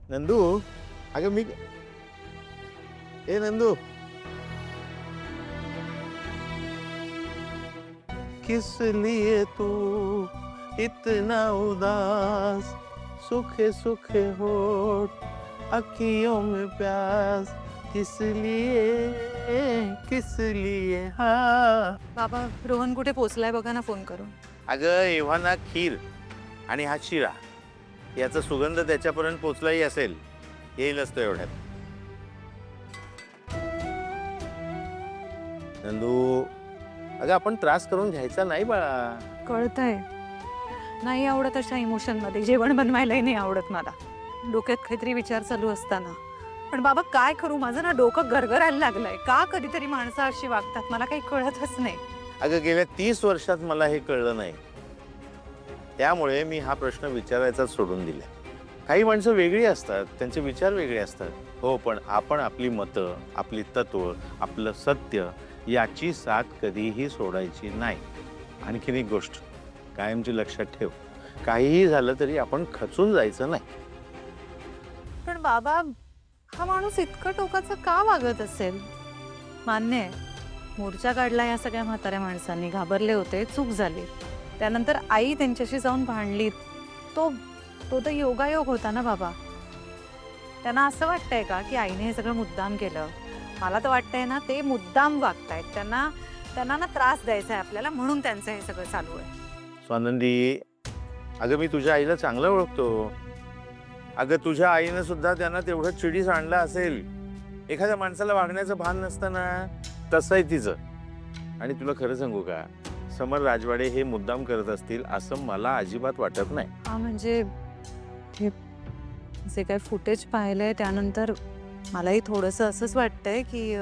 नंदू, अगं मी ए नंदू, किस लिए तू इतना उदास, सूखे सूखे होठ, अखियों में प्यास, किस लिए हाँ. बाबा रोहन कुठे पोचलाय बघा ना फोन करून. अगं एव्हा ना खीर आणि हा शिरा याचा सुगंध त्याच्यापर्यंत पोचलाही असेल, येईलच तो एवढ्यात. नंदू, अगं आपण त्रास करून घ्यायचा नाही बाळा. कळतंय नाही आवडत अशा इमोशन मध्ये जेवण बनवायलाही नाही आवडत मला. डोक्यात काहीतरी विचार चालू असताना पण बाबा काय करू माझं ना डोकं गरगरायला लागलंय. का कधीतरी माणसं अशी वागतात मला काही कळतच नाही. अगं गेल्या 30 वर्षात मला हे कळलं नाही, त्यामुळे मी हा प्रश्न विचारायचा सोडून दिला. काही माणसं वेगळी असतात, त्यांचे विचार वेगळे असतात. हो, पण आपण आपली मतं, आपली तत्व, आपलं सत्य याची साथ कधीही सोडायची नाही. आणखीन एक गोष्ट कायमची लक्षात ठेव, काहीही झालं तरी आपण खचून जायचं नाही. पण बाबा हा माणूस इतकं टोकाचं का वागत असेल. मान्य आहे मोर्चा काढला या सगळ्या म्हाताऱ्या माणसांनी, घाबरले होते, चूक झाली. त्यानंतर आई त्यांच्याशी जाऊन भांडली. तो तो तर योगायोग होता ना बाबा. त्यांना असं वाटतंय का की आईने हे सगळं मुद्दाम केलं. मला तर वाटतंय ना ते मुद्दाम वागतायत. त्यांना त्यांना ना त्रास द्यायचा आहे आपल्याला, म्हणून त्यांचं हे सगळं चालू आहे. स्वानंदी, अगं मी तुझ्या आईला चांगलं ओळखतो. अगं तुझ्या आईनं सुद्धा त्यांना तेवढं चिडीस आणलं असेल. एखाद्या माणसाला वागण्याचं भान नसतं ना, तसं आहे तिचं. आणि तुला खरं सांगू का, समर राजवाडे हे मुद्दाम करत असतील असं मला अजिबात वाटत नाही. हा म्हणजे हे जे काही फुटेज पाहिलंय त्यानंतर मलाही थोडंसं असंच वाटतंय की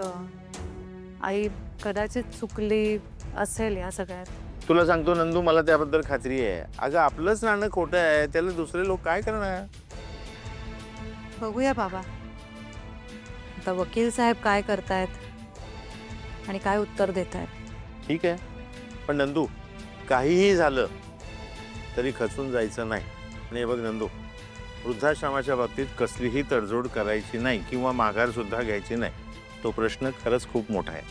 आई कदाचित चुकली असेल या सगळ्यात. तुला सांगतो नंदू, मला त्याबद्दल खात्री आहे. अगं आपलंच नाणं खोटं आहे, त्याला दुसरे लोक काय करणार. बघूया बाबा आता वकील साहेब काय करतायत आणि काय उत्तर देत आहेत. ठीक आहे, पण नंदू काहीही झालं तरी खचून जायचं नाही. आणि हे बघ नंदू, वृद्धाश्रमाच्या बाबतीत कसलीही तडजोड करायची नाही किंवा माघार सुद्धा घ्यायची नाही. तो प्रश्न खरंच खूप मोठा आहे.